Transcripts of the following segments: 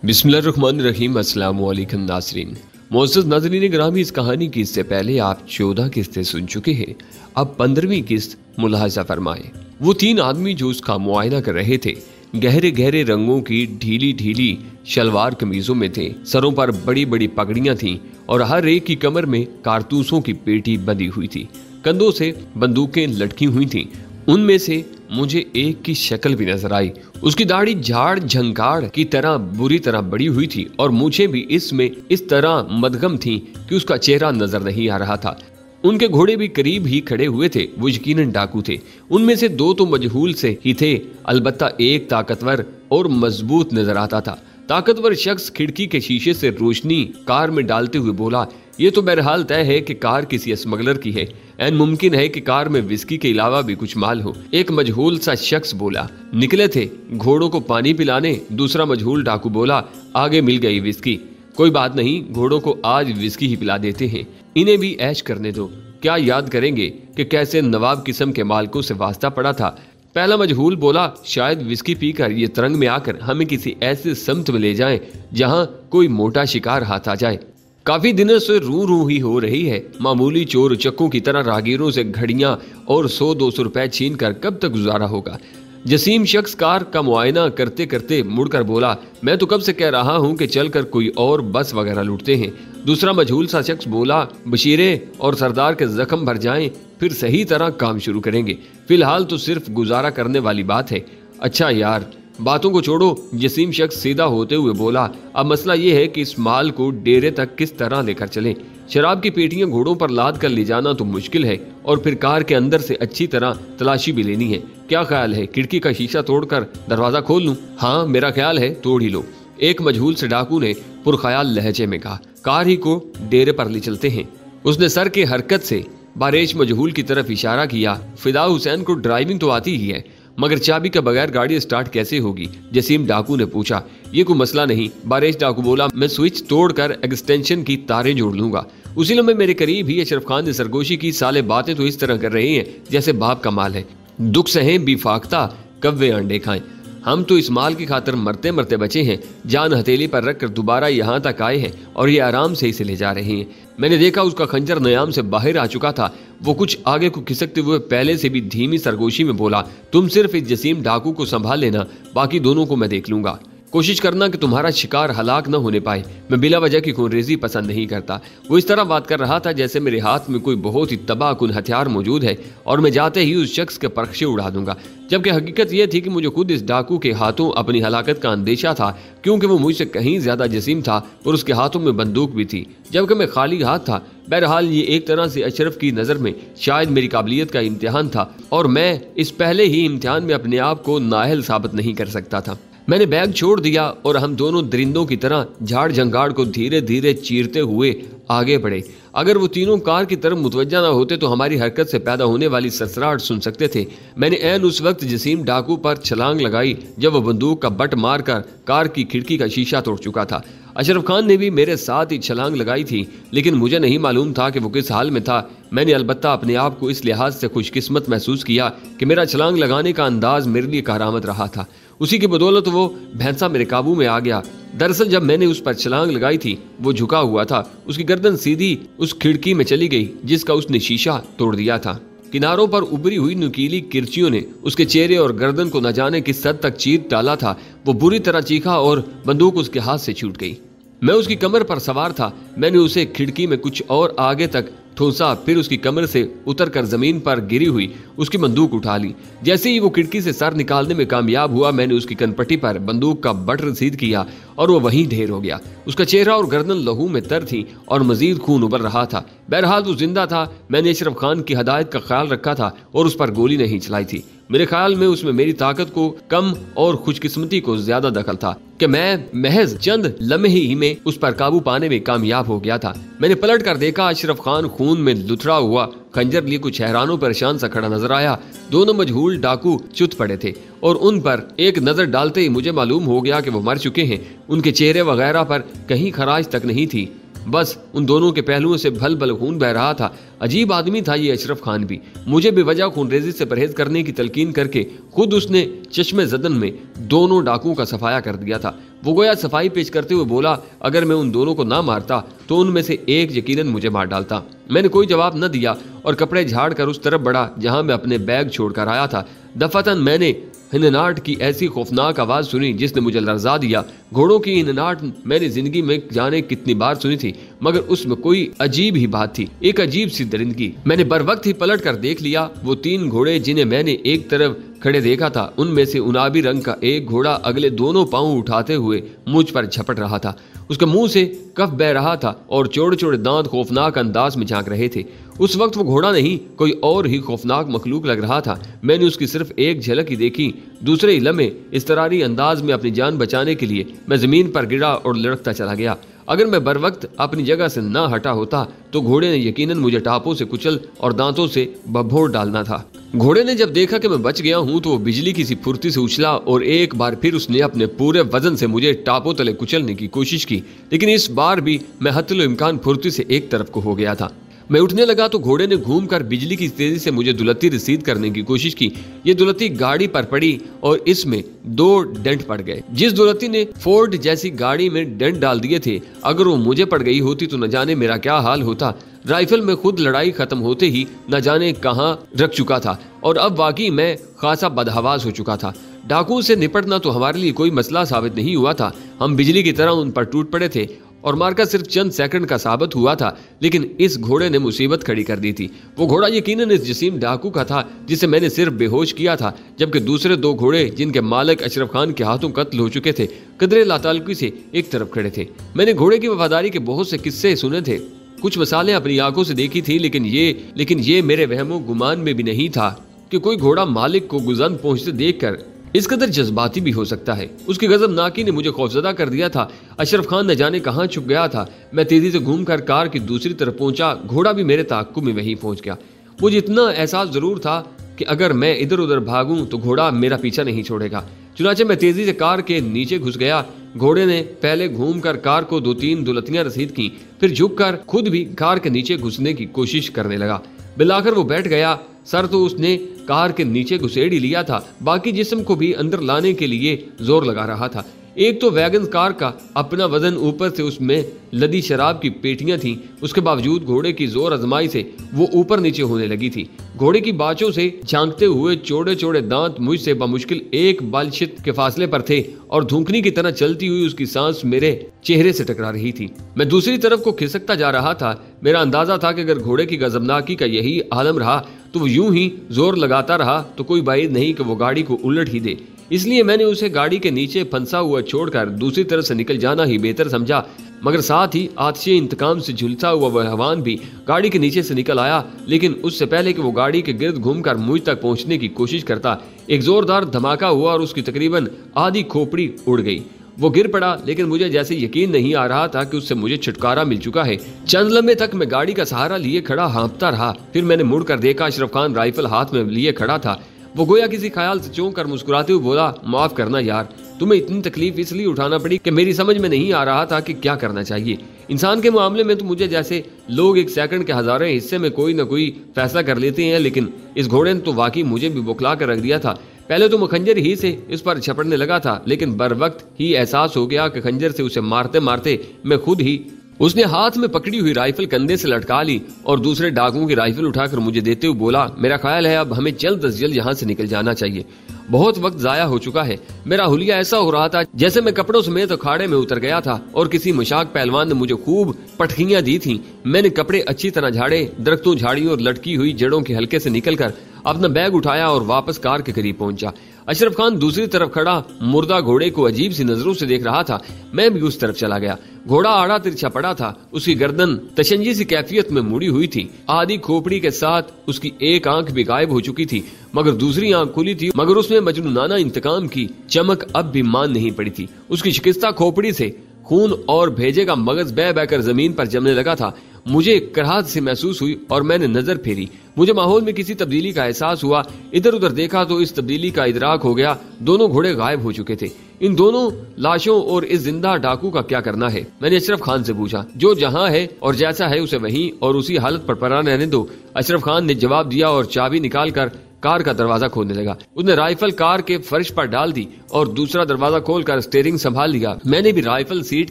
बिस्मिल्लाहिर्रहमानिर्रहीम। अस्सलाम वालेकुम नाज़रीन। मोअज़्ज़ज़ नाज़रीन गिरामी, इस कहानी की इससे पहले आप 14 किस्तें सुन चुके हैं। अब 15वीं किस्त मुलाहिज़ा फरमाएं। वो 3 आदमी जो उसका मुआयना कर रहे थे गहरे गहरे रंगों की ढीली ढीली शलवार कमीजों में थे, सरों पर बड़ी बड़ी पगड़ियां थीं और हर एक की कमर में कारतूसों की पेटी बंधी हुई थी। कंधों से बंदूकें लटकी हुई थीं। उनमें से मुझे एक की शक्ल भी नजर आई। उसकी दाढ़ी झाड़ झंकाड़ की तरह बुरी तरह बड़ी हुई थी और मुझे भी इसमें इस तरह मदगम थी कि उसका चेहरा नजर नहीं आ रहा था। उनके घोड़े भी करीब ही खड़े हुए थे। वो यकीनन डाकू थे। उनमें से 2 तो मजहूल से ही थे, अलबत्ता एक ताकतवर और मजबूत नजर आता था। ताकतवर शख्स खिड़की के शीशे से रोशनी कार में डालते हुए बोला, ये तो बहरहाल तय है कि कार किसी स्मगलर की है। ऐन मुमकिन है कि कार में विस्की के अलावा भी कुछ माल हो। एक मजहूल सा शख्स बोला, निकले थे घोड़ों को पानी पिलाने। दूसरा मजहूल डाकू बोला, आगे मिल गई विस्की। कोई बात नहीं, घोड़ों को आज विस्की ही पिला देते हैं, इन्हें भी ऐश करने दो। क्या याद करेंगे कि कैसे नवाब किस्म के मालिकों से वास्ता पड़ा था। पहला मजहूल बोला, शायद विस्की पीकर ये तरंग में आकर हमें किसी ऐसे समत में ले जाएं जहां कोई मोटा शिकार हाथ आ जाए। काफी दिनों से रू रू ही हो रही है। मामूली चोर चक्कों की तरह राहगीरों से घड़ियां और 100-200 रुपए छीन कर कब तक गुजारा होगा। जसीम शख्स कार का मुआयना करते करते मुड़कर बोला, मैं तो कब से कह रहा हूं कि चलकर कोई और बस वगैरह लूटते हैं। दूसरा मजहूल सा शख्स बोला, बशीरे और सरदार के जख्म भर जाएं, फिर सही तरह काम शुरू करेंगे। फिलहाल तो सिर्फ गुजारा करने वाली बात है। अच्छा यार, बातों को छोड़ो। जसीम शख्स सीधा होते हुए बोला, अब मसला यह है कि इस माल को डेरे तक किस तरह लेकर चलें। शराब की पेटियां घोड़ों पर लाद कर ले जाना तो मुश्किल है और फिर कार के अंदर से अच्छी तरह तलाशी भी लेनी है। क्या ख्याल है, खिड़की का शीशा तोड़कर दरवाजा खोल लूं? हाँ, मेरा ख्याल है तोड़ ही लो। एक मजहूल से डाकू ने पुरख्याल लहजे में कहा, कार ही को डेरे पर ले चलते हैं। उसने सर की हरकत से बारेश मजहूल की तरफ इशारा किया। फिदा हुसैन को ड्राइविंग तो आती ही है, मगर चाबी के बगैर गाड़ी स्टार्ट कैसे होगी? जसीम डाकू ने पूछा। ये कोई मसला नहीं, बारेश डाकू बोला, मैं स्विच तोड़कर एक्सटेंशन की तारें जोड़ लूंगा। उसी लम्हे मेरे करीब ही अशरफ खान ने सरगोशी की, साले बातें तो इस तरह कर रहे हैं जैसे बाप का माल है। दुख सहें बिफाख्ता कव्वे अंडे खाएं। हम तो इस माल की खातर मरते मरते बचे हैं। जान हथेली पर रखकर दोबारा यहाँ तक आए हैं और ये आराम से इसे ले जा रहे हैं। मैंने देखा उसका खंजर नयाम से बाहर आ चुका था। वो कुछ आगे को खिसकते हुए पहले से भी धीमी सरगोशी में बोला, तुम सिर्फ इस जसीम डाकू को संभाल लेना, बाकी दोनों को मैं देख लूंगा। कोशिश करना कि तुम्हारा शिकार हलाक न होने पाए। मैं बिला वजह की खूनरेजी पसंद नहीं करता। वो इस तरह बात कर रहा था जैसे मेरे हाथ में कोई बहुत ही तबाहकुन हथियार मौजूद है और मैं जाते ही उस शख्स के परखशे उड़ा दूंगा। जबकि हकीकत यह थी कि मुझे खुद इस डाकू के हाथों अपनी हलाकत का अंदेशा था, क्योंकि वो मुझसे कहीं ज्यादा जसीम था और उसके हाथों में बंदूक भी थी, जबकि मैं खाली हाथ था। बहरहाल ये एक तरह से अशरफ की नज़र में शायद मेरी काबिलियत का इम्तिहान था और मैं इस पहले ही इम्तिहान में अपने आप को नाअहल साबित नहीं कर सकता था। मैंने बैग छोड़ दिया और हम दोनों दरिंदों की तरह झाड़ जंगाड़ को धीरे धीरे चीरते हुए आगे बढ़े। अगर वो तीनों कार की तरफ मुतवज्जा ना होते तो हमारी हरकत से पैदा होने वाली सरसराहट सुन सकते थे। मैंने ऐन उस वक्त जसीम डाकू पर छलांग लगाई जब वो बंदूक का बट मारकर कार की खिड़की का शीशा तोड़ चुका था। अशरफ खान ने भी मेरे साथ ही छलांग लगाई थी, लेकिन मुझे नहीं मालूम था कि वो किस हाल में था। मैंने अलबत्ता अपने आप को इस लिहाज से खुशकिस्मत महसूस किया कि मेरा छलांग लगाने का अंदाज मेरे लिए करामत रहा था। उसी की बदौलत वो भैंसा मेरे काबू में आ गया। दरअसल जब मैंने उस पर छलांग लगाई थी वो झुका हुआ था। उसकी गर्दन सीधी उस खिड़की में चली गई जिसका उसने शीशा तोड़ दिया था। किनारों पर उभरी हुई नुकीली किरचियों ने उसके चेहरे और गर्दन को न जाने किस हद तक चीर डाला था। वो बुरी तरह चीखा और बंदूक उसके हाथ से छूट गई। मैं उसकी कमर पर सवार था। मैंने उसे खिड़की में कुछ और आगे तक ठोंसा, फिर उसकी कमर से उतरकर जमीन पर गिरी हुई उसकी बंदूक उठा ली। जैसे ही वो खिड़की से सर निकालने में कामयाब हुआ, मैंने उसकी कनपट्टी पर बंदूक का बट रसीद किया और वो वहीं ढेर हो गया। उसका चेहरा और गर्दन लहू में तर थी और मजीद खून उबल रहा था। बहरहाल वो जिंदा था। मैंने अशरफ खान की हदायत का ख्याल रखा था और उस पर गोली नहीं चलाई थी। मेरे ख्याल में उसमें मेरी ताकत को कम और खुशकिस्मती को ज्यादा दखल था कि मैं महज चंद लम्हे ही में उस पर काबू पाने में कामयाब हो गया था। मैंने पलट कर देखा, अशरफ खान खून में लुथड़ा हुआ खंजर लिए कुछ हैरानों परेशान सा खड़ा नजर आया। दोनों मजहूल डाकू चुत पड़े थे और उन पर एक नजर डालते ही मुझे मालूम हो गया कि वो मर चुके हैं। उनके चेहरे वगैरह पर कहीं खराश तक नहीं थी, बस उन दोनों के पहलुओं से भल भल खून बह रहा था। अजीब आदमी था ये अशरफ खान भी। मुझे बेवजह खूनरेजी से परहेज करने की तलकीन करके खुद उसने चश्मे ज़दन में दोनों डाकुओं का सफाया कर दिया था। वो गोया सफाई पेश करते हुए बोला, अगर मैं उन दोनों को ना मारता तो उनमें से एक यकीनन मुझे मार डालता। मैंने कोई जवाब न दिया और कपड़े झाड़ कर उस तरफ बढ़ा जहां मैं अपने बैग छोड़कर आया था। दफातन मैंने हिननाट की ऐसी खौफनाक आवाज सुनी जिसने मुझे लर्जा दिया। घोड़ों की हिननाट मैंने जिंदगी में जाने कितनी बार सुनी थी, मगर उसमें कोई अजीब ही बात थी, एक अजीब सी दरिंदगी। मैंने बर वक्त ही पलट कर देख लिया। वो 3 घोड़े जिन्हें मैंने एक तरफ खड़े देखा था, उनमें से उनाबी रंग का एक घोड़ा अगले दोनों पांव उठाते हुए मुझ पर झपट रहा था। उसके मुंह से कफ बह रहा था और चौड़े चौड़े दांत खौफनाक अंदाज में झांक रहे थे। उस वक्त वो घोड़ा नहीं, कोई और ही खौफनाक मखलूक लग रहा था। मैंने उसकी सिर्फ एक झलक ही देखी। दूसरे ही लम्हे इस्तरारी अंदाज में अपनी जान बचाने के लिए मैं जमीन पर गिरा और लड़कता चला गया। अगर मैं बर वक्त अपनी जगह से ना हटा होता तो घोड़े ने यकीनन मुझे टापों से कुचल और दांतों से भभोर डालना था। घोड़े ने जब देखा कि मैं बच गया हूं तो वो बिजली की सी फुर्ती से उछला और एक बार फिर उसने अपने पूरे वजन से मुझे टापों तले कुचलने की कोशिश की, लेकिन इस बार भी मैं हत्तलो इम्कान फुर्ती से एक तरफ को हो गया था। मैं उठने लगा तो घोड़े ने घूमकर बिजली की तेजी से मुझे दुलत्ती रसीद करने की कोशिश की। ये दुलत्ती गाड़ी पर पड़ी और इसमें 2 डेंट पड़ गए। जिस दुलत्ती ने फोर्ड जैसी गाड़ी में डेंट डाल दिए थे, अगर वो मुझे पड़ गई होती तो न जाने मेरा क्या हाल होता। राइफल में खुद लड़ाई खत्म होते ही न जाने कहां रख चुका था और अब वाकई मैं खासा बदहवास हो चुका था। डाकुओं से निपटना तो हमारे लिए कोई मसला साबित नहीं हुआ था। हम बिजली की तरह उन पर टूट पड़े थे और मार्का सिर्फ चंद सेकंड का साबित हुआ था, लेकिन इस घोड़े ने मुसीबत खड़ी कर दी थी। वो घोड़ा यकीनन इस जसीम डाकू का था जिसे मैंने सिर्फ बेहोश किया था, जबकि दूसरे 2 घोड़े जिनके मालिक अशरफ खान के हाथों कत्ल हो चुके थे, कदरे लाताल्की से एक तरफ खड़े थे। मैंने घोड़े की वफादारी के बहुत से किस्से सुने थे, कुछ मिसालें अपनी आंखों से देखी थी, लेकिन ये मेरे वहमो गुमान में भी नहीं था कि कोई घोड़ा मालिक को गुजन पहुंचते देखकर इस कदर जज्बाती भी हो सकता है। उसकी गजबनाकी ने मुझे खौफजदा कर दिया था। अशरफ खान न जाने कहां छुप गया था। मैं तेजी से घूमकर कार की दूसरी तरफ पहुंचा। घोड़ा भी मेरे ताक्कुब में वहीं पहुंच गया। मुझे इतना एहसास जरूर था कि अगर मैं इधर उधर भागूं तो घोड़ा मेरा पीछा नहीं छोड़ेगा। चुनाचे मैं तेजी से कार के नीचे घुस गया। घोड़े ने पहले घूमकर कार को 2-3 दुलतियां रसीद की, फिर झुककर खुद भी कार के नीचे घुसने की कोशिश करने लगा। बिलाकर वो बैठ गया। सर तो उसने कार के नीचे घुसेड़ ही लिया था, बाकी जिस्म को भी अंदर लाने के लिए जोर लगा रहा था। एक तो वैगन कार का अपना वजन, ऊपर से उसमें लदी शराब की पेटियां थीं। उसके बावजूद घोड़े की जोर आजमाई से वो ऊपर नीचे होने लगी थी। घोड़े की बाचों से झांकते हुए चौड़े चौड़े दांत मुझसे बमुश्किल 1 बालशित के फासले पर थे और धूकनी की तरह चलती हुई उसकी सांस मेरे चेहरे से टकरा रही थी। मैं दूसरी तरफ को खिसकता जा रहा था। मेरा अंदाजा था कि अगर घोड़े की गजबनाकी का यही आलम रहा तो वो यूं ही जोर लगाता रहा तो कोई बाइद नहीं कि वो गाड़ी को उलट ही दे। इसलिए मैंने उसे गाड़ी के नीचे फंसा हुआ छोड़कर दूसरी तरफ से निकल जाना ही बेहतर समझा। मगर साथ ही आतिशे इंतकाम से झुलसा हुआ वह हवान भी गाड़ी के नीचे से निकल आया, लेकिन उससे पहले कि वो गाड़ी के गिर्द घूमकर मुझ तक पहुंचने की कोशिश करता, एक जोरदार धमाका हुआ और उसकी तकरीबन आधी खोपड़ी उड़ गई। वो गिर पड़ा, लेकिन मुझे जैसे यकीन नहीं आ रहा था कि उससे मुझे छुटकारा मिल चुका है। चंद लम्हे तक मैं गाड़ी का सहारा लिए खड़ा हाँफता रहा। फिर मैंने मुड़कर देखा, अशरफ खान राइफल हाथ में लिए खड़ा था। वो गोया किसी ख्याल से चौंक कर मुस्कुराते हुए बोला, माफ करना यार, तुम्हें इतनी तकलीफ इसलिए उठाना पड़ी कि मेरी समझ में नहीं आ रहा था कि क्या करना चाहिए। इंसान के मामले में तो मुझे जैसे लोग 1 सेकंड के हजारों हिस्से में कोई ना कोई फैसला कर लेते हैं, लेकिन इस घोड़े ने तो वाकई मुझे भी बौखला कर रख दिया था। पहले तो मैं खंजर ही से इस पर झपटने लगा था, लेकिन बर वक्त ही एहसास हो गया कि खंजर से उसे मारते मारते मैं खुद ही। उसने हाथ में पकड़ी हुई राइफल कंधे से लटका ली और दूसरे डाकुओं की राइफल उठाकर मुझे देते हुए बोला, मेरा ख्याल है अब हमें जल्द अज जल्द यहाँ से निकल जाना चाहिए। बहुत वक्त जाया हो चुका है। मेरा हुलिया ऐसा हो रहा था जैसे मैं कपड़ों समेत अखाड़े में उतर गया था और किसी मुशाक पहलवान ने मुझे खूब पटखियां दी थी। मैंने कपड़े अच्छी तरह झाड़े, दरख्तों, झाड़ियों और लटकी हुई जड़ों के हल्के से निकलकर अपना बैग उठाया और वापस कार के करीब पहुंचा। अशरफ खान दूसरी तरफ खड़ा मुर्दा घोड़े को अजीब सी नजरों से देख रहा था। मैं भी उस तरफ चला गया। घोड़ा आड़ा तिरछा पड़ा था। उसकी गर्दन तशंजी सी कैफियत में मुड़ी हुई थी। आधी खोपड़ी के साथ उसकी एक आंख भी गायब हो चुकी थी, मगर दूसरी आंख खुली थी, मगर उसमें मजनूनाना इंतकाम की चमक अब भी मान नहीं पड़ी थी। उसकी शिकस्ता खोपड़ी से खून और भेजे का मगज बह बहकर जमीन पर जमने लगा था। मुझे कराहत से महसूस हुई और मैंने नजर फेरी। मुझे माहौल में किसी तब्दीली का एहसास हुआ। इधर उधर देखा तो इस तब्दीली का इदराक हो गया। दोनों घोड़े गायब हो चुके थे। इन दोनों लाशों और इस जिंदा डाकू का क्या करना है? मैंने अशरफ खान से पूछा। जो जहाँ है और जैसा है उसे वहीं और उसी हालत पर पड़ा रहने दो, अशरफ खान ने जवाब दिया और चाबी निकालकर कार का दरवाजा खोलने लगा। उसने राइफल कार के फर्श पर डाल दी और दूसरा दरवाजा खोलकर स्टीयरिंग संभाल लिया। मैंने भी राइफल सीट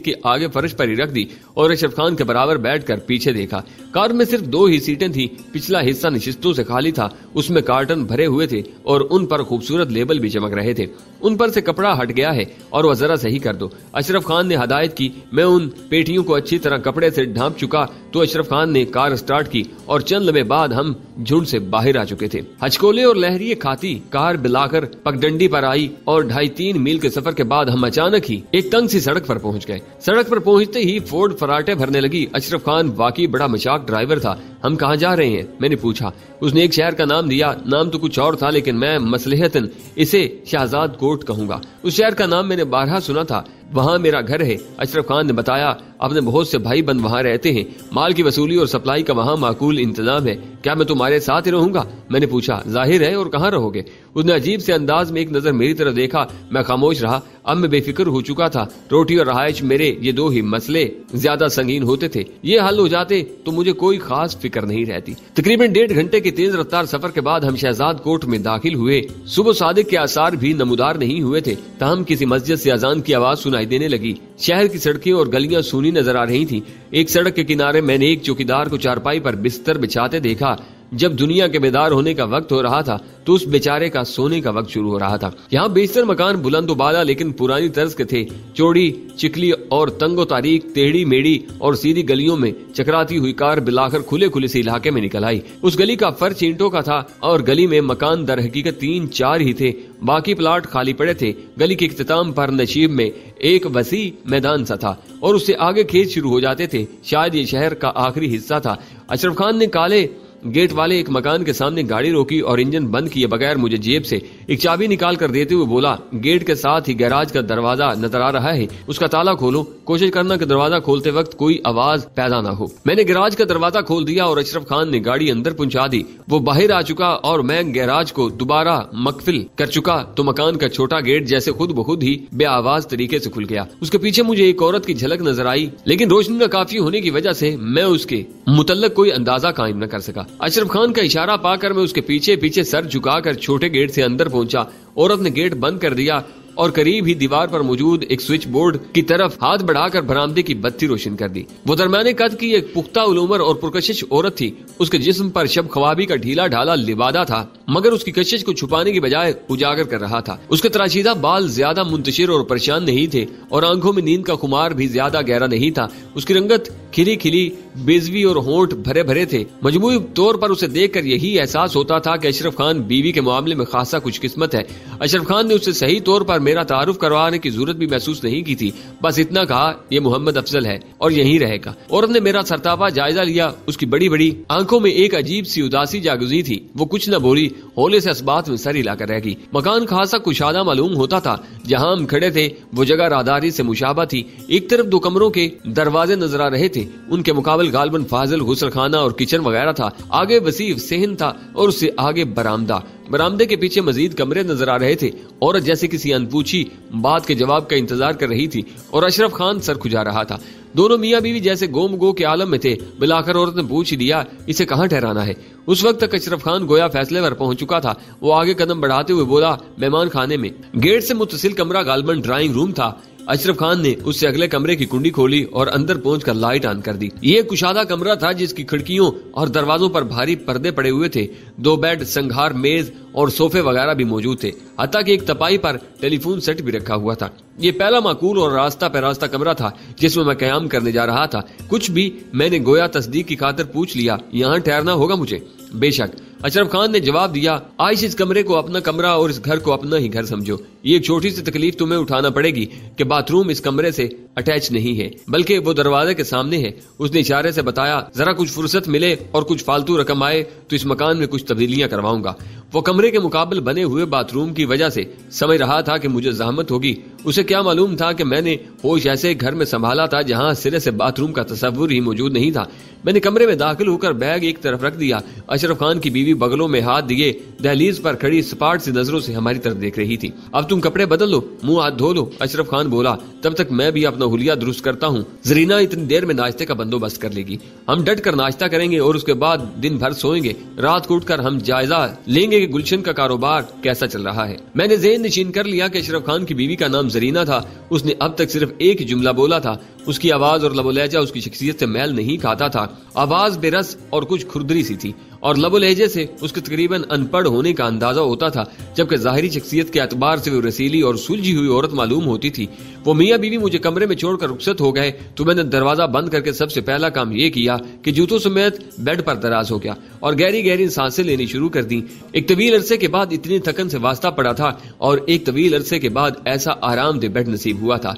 के आगे फर्श पर ही रख दी और अशरफ खान के बराबर बैठकर पीछे देखा। कार में सिर्फ 2 ही सीटें थी। पिछला हिस्सा नशिस्तों से खाली था। उसमें कार्टन भरे हुए थे और उन पर खूबसूरत लेबल भी चमक रहे थे। उन पर से कपड़ा हट गया है और वह जरा सही कर दो। अशरफ खान ने हदायत की। मैं उन पेटियों को अच्छी तरह कपड़े से ढांप चुका तो अशरफ खान ने कार स्टार्ट की और चंद लम्हे बाद हम झुंड से बाहर आ चुके थे। हचकोले और लहरिए खाती कार बिलाकर पगडंडी पर आई और 2.5-3 मील के सफर के बाद हम अचानक ही एक तंग सी सड़क पर पहुंच गए। सड़क पर पहुंचते ही फोर्ड फराटे भरने लगी। अशरफ खान वाकई बड़ा मजाक ड्राइवर था। हम कहाँ जा रहे हैं? मैंने पूछा। उसने एक शहर का नाम दिया। नाम तो कुछ और था लेकिन मैं मसलहतन इसे शहजाद कोट कहूंगा। उस शहर का नाम मैंने बारहा सुना था। वहाँ मेरा घर है। अशरफ खान ने बताया। अपने बहुत से भाई बंद वहाँ रहते हैं। माल की वसूली और सप्लाई का वहाँ माकूल इंतजाम है। क्या मैं तुम्हारे साथ ही रहूंगा? मैंने पूछा। जाहिर है, और कहाँ रहोगे? उसने अजीब से अंदाज में एक नजर मेरी तरफ देखा। मैं खामोश रहा। अब मैं बेफिक्र हो चुका था। रोटी और रहायश मेरे ये 2 ही मसले ज्यादा संगीन होते थे। ये हल हो जाते तो मुझे कोई खास फिक्र नहीं रहती। तकरीबन 1.5 घंटे के तेज रफ्तार सफर के बाद हम शहजाद कोट में दाखिल हुए। सुबह सादिक के आसार भी नमूदार नहीं हुए थे। तहम किसी मस्जिद से अजान की आवाज सुनाई देने लगी। शहर की सड़कें और गलियां सूनी नजर आ रही थी। एक सड़क के किनारे मैंने एक चौकीदार को चारपाई पर बिस्तर बिछाते देखा। जब दुनिया के बेदार होने का वक्त हो रहा था तो उस बेचारे का सोने का वक्त शुरू हो रहा था। यहाँ बेशतर मकान बुलंदोबाला लेकिन पुरानी तर्ज के थे। चौड़ी चिकली और तंगो तारीख, टेढ़ी मेढ़ी और सीधी गलियों में चकराती हुई कार बिलाकर खुले खुले से इलाके में निकल आई। उस गली का फर्श ईंटों का था और गली में मकान दर हकीकत 3-4 ही थे। बाकी प्लाट खाली पड़े थे। गली के इख्तिताम पर नशीब में एक वसी मैदान सा था और उससे आगे खेत शुरू हो जाते थे। शायद ये शहर का आखिरी हिस्सा था। अशरफ खान ने काले गेट वाले एक मकान के सामने गाड़ी रोकी और इंजन बंद किए बगैर मुझे जेब से एक चाबी निकाल कर देते हुए बोला। गेट के साथ ही गैराज का दरवाजा नजर आ रहा है, उसका ताला खोलो। कोशिश करना कि दरवाजा खोलते वक्त कोई आवाज पैदा ना हो। मैंने गैराज का दरवाजा खोल दिया और अशरफ खान ने गाड़ी अंदर पहुंचा दी। वो बाहर आ चुका और मैं गैराज को दोबारा मकफिल कर चुका तो मकान का छोटा गेट जैसे खुद ब खुद ही बेआवाज तरीके से खुल गया। उसके पीछे मुझे एक औरत की झलक नजर आई लेकिन रोशनी न काफी होने की वजह से मैं उसके मुतल्लक कोई अंदाजा कायम न कर सका। अशरफ खान का इशारा पाकर मैं उसके पीछे पीछे सर झुकाकर छोटे गेट से अंदर पहुंचा। औरत ने गेट बंद कर दिया और करीब ही दीवार पर मौजूद एक स्विच बोर्ड की तरफ हाथ बढ़ाकर बरामदे की बत्ती रोशन कर दी। वो दरमियाने कद की एक पुख्ता उलूमर और पुरकशिश औरत थी। उसके जिस्म पर शब ख्वाबी का ढीला ढाला लिबादा था मगर उसकी कशिश को छुपाने की बजाय उजागर कर रहा था। उसके तराशीदा बाल ज्यादा मुंतशिर और परेशान नहीं थे और आंखों में नींद का खुमार भी ज्यादा गहरा नहीं था। उसकी रंगत खिली खिली बेजवी और होंठ भरे भरे थे। मजमूई तौर पर उसे देखकर यही एहसास होता था कि अशरफ खान बीवी के मामले में खासा कुछ किस्मत है। अशरफ खान ने उससे सही तौर पर मेरा तारुफ करवाने की जरूरत भी महसूस नहीं की थी। बस इतना कहा, ये मोहम्मद अफजल है और यहीं रहेगा। औरत ने मेरा सरतापा जायजा लिया। उसकी बड़ी बड़ी आंखों में एक अजीब सी उदासी जागुजी थी। वो कुछ न बोली, होले से अस्बात में सर हिलाकर रह गई। मकान खासा कुशादा मालूम होता था। जहां हम खड़े थे वो जगह राहदारी से मुशाबा थी। एक तरफ 2 कमरों के दरवाजे नजर आ रहे थे, उनके मुकाबले गालबन फाजिल गुसल खाना और किचन वगैरह था। आगे वसीफ सेहन था और उससे आगे बरामदा। बरामदे के पीछे मजीद कमरे नजर आ रहे थे। औरत जैसे किसी अनपूछी बात के जवाब का इंतजार कर रही थी और अशरफ खान सर खुजा रहा था। दोनों मियाँ बीवी जैसे गोम गो के आलम में थे। बिलाकर औरत ने पूछ दिया, इसे कहाँ ठहराना है? उस वक्त तक अशरफ खान गोया फैसले पर पहुंच चुका था। वो आगे कदम बढ़ाते हुए बोला, मेहमान खाने में। गेट से मुत्तसिल कमरा गालबन ड्राइंग रूम था। अशरफ खान ने उससे अगले कमरे की कुंडी खोली और अंदर पहुंचकर लाइट ऑन कर दी। ये कुशादा कमरा था जिसकी खिड़कियों और दरवाजों पर भारी पर्दे पड़े हुए थे। 2 बेड, संघार, मेज और सोफे वगैरह भी मौजूद थे। हत्ता कि एक तपाई पर टेलीफोन सेट भी रखा हुआ था। ये पहला माकूल और रास्ता पे रास्ता कमरा था जिसमें मैं कयाम करने जा रहा था। कुछ भी मैंने गोया तस्दीक की खातिर पूछ लिया, यहाँ ठहरना होगा मुझे? बेशक, अशरफ खान ने जवाब दिया। आइश, इस कमरे को अपना कमरा और इस घर को अपना ही घर समझो। ये एक छोटी सी तकलीफ तुम्हें उठाना पड़ेगी कि बाथरूम इस कमरे से अटैच नहीं है बल्कि वो दरवाजे के सामने है। उसने इशारे से बताया, जरा कुछ फुर्सत मिले और कुछ फालतू रकम आए तो इस मकान में कुछ तब्दीलियां करवाऊंगा। वो कमरे के मुकाबले बने हुए बाथरूम की वजह से समझ रहा था कि मुझे जहमत होगी। उसे क्या मालूम था कि मैंने होश ऐसे घर में संभाला था जहां सिरे से बाथरूम का तस्वुर ही मौजूद नहीं था। मैंने कमरे में दाखिल होकर बैग एक तरफ रख दिया। अशरफ खान की बीवी बगलों में हाथ दिए दहलीज पर खड़ी सपाट सी नजरों से हमारी तरफ देख रही थी। अब तुम कपड़े बदल लो, मुंह हाथ धो लो, अशरफ खान बोला। तब तक मैं भी अपना हुलिया दुरुस्त करता हूँ। जरीना इतनी देर में नाश्ते का बंदोबस्त कर लेगी। हम डट कर नाश्ता करेंगे और उसके बाद दिन भर सोएंगे। रात को उठकर हम जायजा लेंगे कि गुलशन का कारोबार कैसा चल रहा है। मैंने ज़हन नशीन कर लिया कि अशरफ खान की बीवी का नाम जरीना था। उसने अब तक सिर्फ एक ही जुमला बोला था। उसकी आवाज और लबो-लहजा उसकी शख्सियत से मेल नहीं खाता था। आवाज बेरस और कुछ खुरदरी सी थी और लबो-लहजे से उसके तकरीबन अनपढ़ होने का अंदाजा होता था, जबकि जाहिरी शख्सियत के एतबार से वो रसीली और सुलझी हुई औरत मालूम होती थी। वो मियाँ बीवी मुझे कमरे में छोड़कर रुखसत हो गए तो मैंने दरवाजा बंद करके सबसे पहला काम ये किया कि जूतों समेत बेड पर दराज हो गया और गहरी गहरी सांसें लेनी शुरू कर दी। एक तवील अरसे के बाद इतनी थकन से वास्ता पड़ा था और एक तवील अरसे के बाद ऐसा आरामदेह बेड नसीब हुआ था।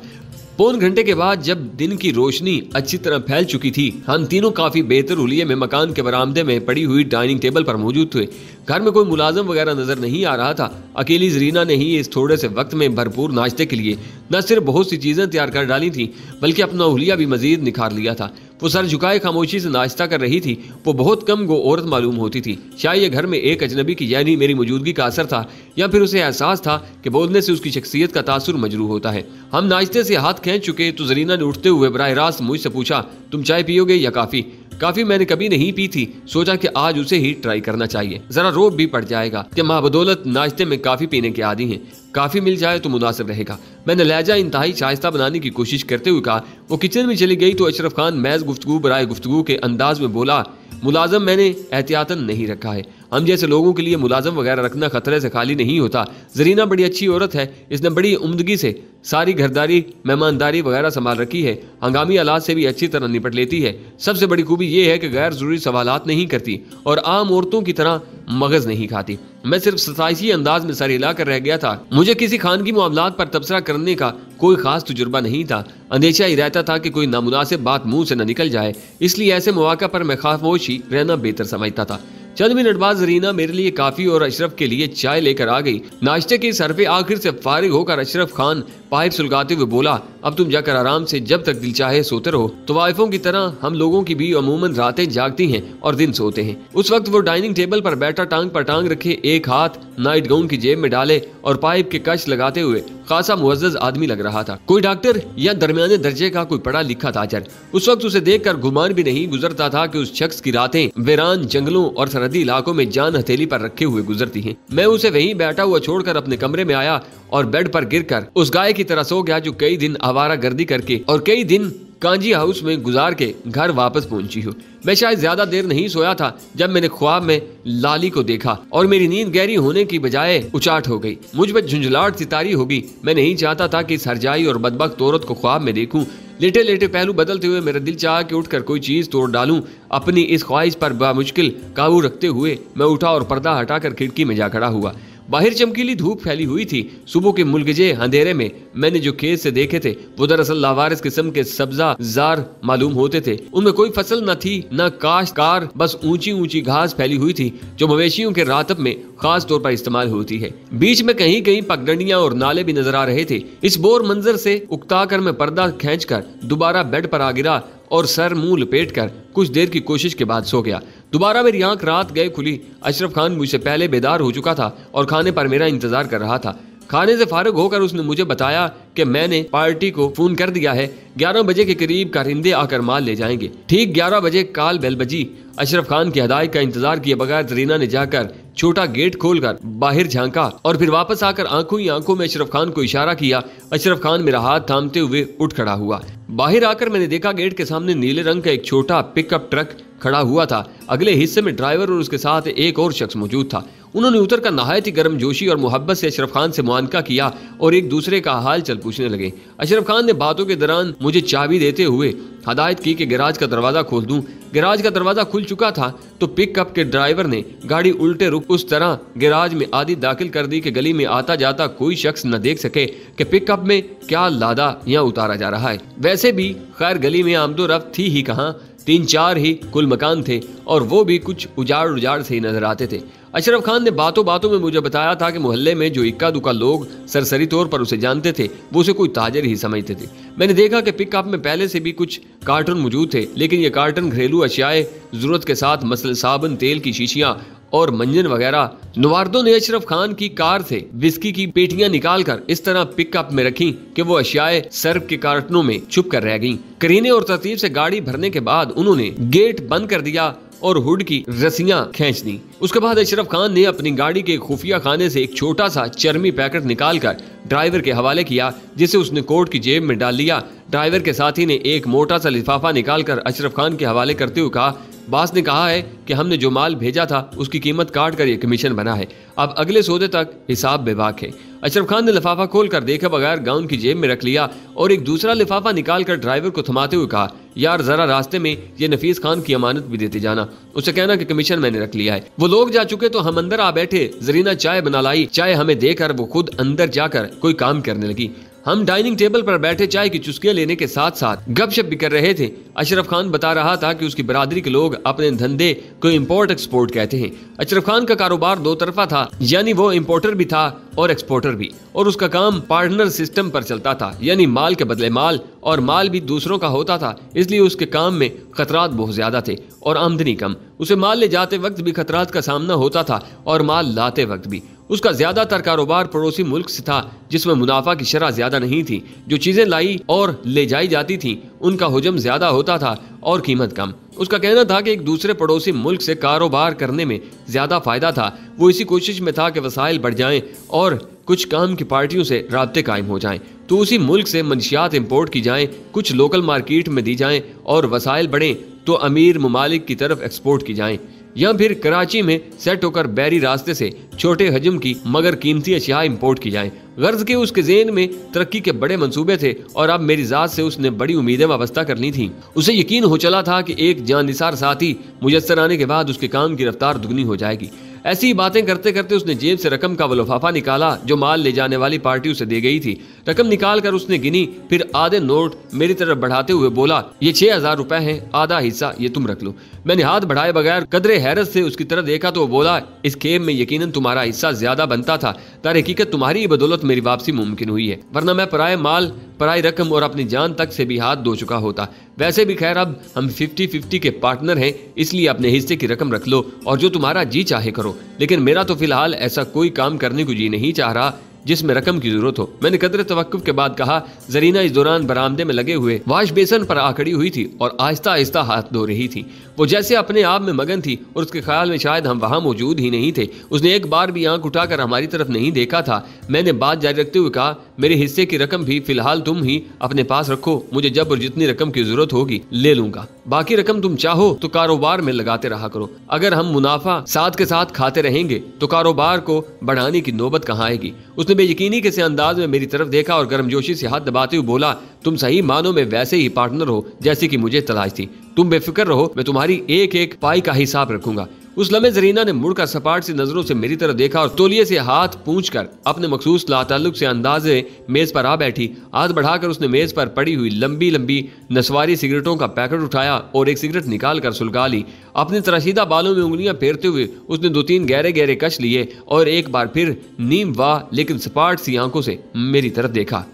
पौन घंटे के बाद जब दिन की रोशनी अच्छी तरह फैल चुकी थी, हम तीनों काफी बेहतर हुलिये में मकान के बरामदे में पड़ी हुई डाइनिंग टेबल पर मौजूद थे। घर में कोई मुलाजम वगैरह नजर नहीं आ रहा था। अकेली जरीना ने ही इस थोड़े से वक्त में भरपूर नाश्ते के लिए न सिर्फ बहुत सी चीजें तैयार कर डाली थी बल्कि अपना हुलिया भी मजीद निखार लिया था। वो सर झुकाए खामोशी से नाश्ता कर रही थी। वो बहुत कम गो औरत मालूम होती थी। शायद ये घर में एक अजनबी की यानी मेरी मौजूदगी का असर था या फिर उसे एहसास था कि बोलने से उसकी शख्सियत का तासुर मजरू होता है। हम नाश्ते से हाथ खींच चुके तो जरीना ने उठते हुए बराह रास्त मुझसे पूछा, तुम चाय पियोगे या काफी? काफी मैंने कभी नहीं पी थी। सोचा कि आज उसे ही ट्राई करना चाहिए, जरा रोब भी पड़ जाएगा कि माँ बदौलत नाश्ते में काफी पीने के आदी हैं। काफी मिल जाए तो मुनासिब रहेगा। मैंने लहजा इंतहाई शाइस्ता बनाने की कोशिश करते हुए कहा। वो किचन में चली गई तो अशरफ खान महज गुफ्तगू बराए गुफ्तगू के अंदाज में बोला, मुलाजम मैंने एहतियातन नहीं रखा है। हम जैसे लोगों के लिए मुलाजम वगैरह रखना खतरे से खाली नहीं होता। जरीना बड़ी अच्छी औरत है। इसने बड़ी उम्दगी से सारी घरदारी मेहमानदारी वगैरह संभाल रखी है। हंगामी हालात से भी अच्छी तरह निपट लेती है। सबसे बड़ी खूबी यह है कि गैर जरूरी सवालात नहीं करती और आम औरतों की तरह मगज नहीं खाती। मैं सिर्फ सताइशी अंदाज में सर हिला कर रह गया था। मुझे किसी खानगी मामलात पर तबसरा करने का कोई खास तजुर्बा नहीं था। अंदेशा ही रहता था कि कोई नामुनासिब बात मुंह से न निकल जाए, इसलिए ऐसे मौका पर मैं खामोश ही रहना बेहतर समझता था। चंद मिनट बाद जरीना मेरे लिए काफी और अशरफ के लिए चाय लेकर आ गई। नाश्ते के सरफे आखिर से फारिग होकर अशरफ खान पाइप सुलगाते हुए बोला, अब तुम जाकर आराम से जब तक दिल चाहे सोते रहो। तवाइफों की तरह हम लोगों की भी अमूमन रातें जागती हैं और दिन सोते हैं। उस वक्त वो डाइनिंग टेबल पर बैठा टांग पर टांग रखे एक हाथ नाइट गाउन की जेब में डाले और पाइप के कश लगाते हुए खासा मुअज्जज आदमी लग रहा था। कोई डॉक्टर या दरमियाने दर्जे का कोई पढ़ा लिखा ताजर। उस वक्त उसे देखकर गुमान भी नहीं गुजरता था कि उस शख्स की रातें वीरान जंगलों और सरहदी इलाकों में जान हथेली पर रखे हुए गुजरती हैं। मैं उसे वहीं बैठा हुआ छोड़कर अपने कमरे में आया और बेड पर गिरकर उस गाय की तरह सो गया जो कई दिन आवारा गर्दी करके और कई दिन कांजी हाउस में गुजार के घर वापस पहुंची हूँ। मैं शायद ज्यादा देर नहीं सोया था जब मैंने ख्वाब में लाली को देखा और मेरी नींद गहरी होने की बजाय उचाट हो गई। मुझ पर झुंझलाहट सितारी होगी। मैं नहीं चाहता था कि इस हरजाई और बदबख्त औरत को ख्वाब में देखूं। लेटे लेटे पहलू बदलते हुए मेरा दिल चाहा कि उठकर कोई चीज तोड़ डालूं। अपनी इस ख्वाहिश पर बामुश्किल काबू रखते हुए मैं उठा और पर्दा हटाकर खिड़की में जा खड़ा हुआ। बाहर चमकीली धूप फैली हुई थी। सुबह के मुलगजे अंधेरे में मैंने जो खेत से देखे थे वो दरअसल लावारिस किस्म के सब्जा जार मालूम होते थे। उनमें कोई फसल न थी न काश्तकार, बस ऊंची ऊंची घास फैली हुई थी जो मवेशियों के रातब में खास तौर पर इस्तेमाल होती है। बीच में कहीं कहीं पगडंडियां और नाले भी नजर आ रहे थे। इस बोर मंजर से उकता कर मैं पर्दा खींचकर दोबारा बेड पर आ गिरा और सर मुंह लपेट कर कुछ देर की कोशिश के बाद सो गया। दोबारा मेरी आंख रात गए खुली। अशरफ खान मुझसे पहले बेदार हो चुका था और खाने पर मेरा इंतजार कर रहा था। खाने से फारिग होकर उसने मुझे बताया कि मैंने पार्टी को फोन कर दिया है। 11 बजे के करीब कारिंदे आकर माल ले जाएंगे। ठीक 11 बजे काल बेल बजी। अशरफ खान की हदायत का इंतजार किए बगैर जरीना ने जाकर छोटा गेट खोलकर बाहर झांका और फिर वापस आकर आंखों ही आंखों में अशरफ खान को इशारा किया। अशरफ खान मेरा हाथ थामते हुए उठ खड़ा हुआ। बाहर आकर मैंने देखा गेट के सामने नीले रंग का एक छोटा पिकअप ट्रक खड़ा हुआ था। अगले हिस्से में ड्राइवर और उसके साथ एक और शख्स मौजूद था। उन्होंने उतरकर नहायत ही गर्म जोशी और मोहब्बत से अशरफ खान से मुआनका किया और एक दूसरे का हाल चल पूछने लगे। अशरफ खान ने बातों के दौरान मुझे चाबी देते हुए हदायत की कि गैराज का दरवाजा खोल दूं। गैराज का दरवाजा खुल चुका था तो पिकअप के ड्राइवर ने गाड़ी उल्टे रुख उस तरह गैराज में आदि दाखिल कर दी कि गली में आता जाता कोई शख्स न देख सके कि पिकअप में क्या लादा या उतारा जा रहा है। वैसे भी खैर गली में आमदोरफ्त थी ही कहाँ, 3-4 ही कुल मकान थे और वो भी कुछ उजाड़ उजाड़ से ही नजर आते थे। अशरफ खान ने बातों बातों में मुझे बताया था कि मोहल्ले में जो इक्का दुक्का लोग सरसरी तौर पर उसे जानते थे वो उसे कोई ताजर ही समझते थे। मैंने देखा कि पिकअप में पहले से भी कुछ कार्टन मौजूद थे, लेकिन ये कार्टन घरेलू अशियाए जरूरत के साथ मसल साबुन, तेल की शीशियां और मंजन वगैरह। नवार्दों ने अशरफ खान की कार से विस्की की पेटियां निकालकर इस तरह पिकअप में रखी कि वो अशियाए सर्फ के कार्टनों में छुप कर रह गईं। करीने और तरतीब से गाड़ी भरने के बाद उन्होंने गेट बंद कर दिया और हुड की रस्सियां खींच दी। उसके बाद अशरफ खान ने अपनी गाड़ी के खुफिया खाने से एक छोटा सा चर्मी पैकेट निकालकर ड्राइवर के हवाले किया, जिसे उसने कोट की जेब में डाल लिया। ड्राइवर के साथी ने एक मोटा सा लिफाफा निकालकर अशरफ खान के हवाले करते हुए कहा, बास ने कहा है कि हमने जो माल भेजा था उसकी कीमत काट कर ये कमीशन बना है, अब अगले सौदे तक हिसाब बेबाक है। अशरफ खान ने लिफाफा खोलकर देखे बगैर गाउन की जेब में रख लिया और एक दूसरा लिफाफा निकालकर ड्राइवर को थमाते हुए कहा, यार जरा रास्ते में ये नफीस खान की अमानत भी देते जाना, उसे कहना कि कमीशन मैंने रख लिया है। वो लोग जा चुके तो हम अंदर आ बैठे। जरीना चाय बना लाई। चाय हमें देकर वो खुद अंदर जाकर कोई काम करने लगी। हम डाइनिंग टेबल पर बैठे चाय की चुस्कियां लेने के साथ साथ गपशप भी कर रहे थे। अशरफ खान बता रहा था कि उसकी बरादरी के लोग अपने धंधे को इम्पोर्ट एक्सपोर्ट कहते हैं। अशरफ खान का कारोबार दो तरफा था, यानी वो इम्पोर्टर भी था और एक्सपोर्टर भी, और उसका काम पार्टनर सिस्टम पर चलता था, यानी माल के बदले माल, और माल भी दूसरों का होता था। इसलिए उसके काम में खतरात बहुत ज्यादा थे और आमदनी कम। उसे माल ले जाते वक्त भी खतरात का सामना होता था और माल लाते वक्त भी। उसका ज्यादातर कारोबार पड़ोसी मुल्क से था, जिसमें मुनाफा की शरह ज्यादा नहीं थी। जो चीजें लाई और ले जाई जाती थी उनका हुजम ज्यादा होता था और कीमत कम। उसका कहना था कि एक दूसरे पड़ोसी मुल्क से कारोबार करने में ज्यादा फायदा था। वो इसी कोशिश में था कि वसाइल बढ़ जाएं और कुछ काम की पार्टियों से राब्ते कायम हो जाएं, तो उसी मुल्क से मंशियात इंपोर्ट की जाएं, कुछ लोकल मार्केट में दी जाएं, और वसाइल बढ़ें तो अमीर ममालिक की तरफ एक्सपोर्ट की जाएं, या फिर कराची में सेट होकर बहरी रास्ते से छोटे हजम की मगर कीमती अशिया इंपोर्ट की जाएं। गर्ज के उसके ज़हन में तरक्की के बड़े मंसूबे थे और अब मेरी जात से उसने बड़ी उम्मीदें वाबस्ता कर ली थी। उसे यकीन हो चला था कि एक जानिसार साथी मुयस्सर आने के बाद उसके काम की रफ्तार दुगनी हो जाएगी। ऐसी बातें करते करते उसने जेब से रकम का वो लिफाफा निकाला जो माल ले जाने वाली पार्टी उसे दे गई थी। रकम निकालकर उसने गिनी, फिर आधे नोट मेरी तरफ बढ़ाते हुए बोला, ये 6000 रुपए हैं, आधा हिस्सा ये तुम रख लो। मैंने हाथ बढ़ाए बगैर कदरे हैरत से उसकी तरफ देखा तो वो बोला, इस खेम में यकीनन तुम्हारा हिस्सा ज्यादा बनता था, तार हकीकत तुम्हारी बदौलत मेरी वापसी मुमकिन हुई है, वरना मैं पराए माल, पराई रकम और अपनी जान तक से भी हाथ धो चुका होता। वैसे भी खैर अब हम 50-50 के पार्टनर हैं, इसलिए अपने हिस्से की रकम रख लो और जो तुम्हारा जी चाहे करो, लेकिन मेरा तो फिलहाल ऐसा कोई काम करने को जी नहीं चाह रहा जिसमें रकम की जरूरत हो। मैंने कदर तवक्कुफ के बाद कहा। जरीना इस दौरान बरामदे में लगे हुए वाश बेसन पर आकड़ी हुई थी और आहिस्ता आहिस्ता हाथ धो रही थी। वो जैसे अपने आप में मगन थी और उसके ख्याल में शायद हम वहां मौजूद ही नहीं थे। उसने एक बार भी आंख उठाकर हमारी तरफ नहीं देखा था। मैंने बात जारी रखते हुए कहा, मेरे हिस्से की रकम भी फिलहाल तुम ही अपने पास रखो, मुझे जब और जितनी रकम की जरूरत होगी ले लूंगा, बाकी रकम तुम चाहो तो कारोबार में लगाते रहा करो। अगर हम मुनाफा साथ के साथ खाते रहेंगे तो कारोबार को बढ़ाने की नौबत कहाँ आएगी। उसने बेयकीनी के से अंदाज में मेरी तरफ देखा और गर्मजोशी से हाथ दबाते हुए बोला, तुम सही मानों में वैसे ही पार्टनर हो जैसे कि मुझे तलाश थी। तुम बेफिक्र रहो, मैं तुम्हारी एक एक पाई का हिसाब रखूंगा। उस लम्हे जरीना ने मुड़कर सपाट सी नजरों से मेरी तरफ देखा और तौलिए से हाथ पूंछकर अपने मखसूस लाताल्लुक से अंदाजे मेज पर आ बैठी। हाथ बढ़ाकर उसने मेज पर पड़ी हुई लंबी लंबी नस्वारी सिगरेटों का पैकेट उठाया और एक सिगरेट निकाल कर सुलगा ली। अपने तराशीदा बालों में उंगलियां फेरते हुए उसने 2-3 गहरे गहरे कश लिए और एक बार फिर नीम वाह लेकिन सपाट सी आंखों से मेरी तरफ देखा।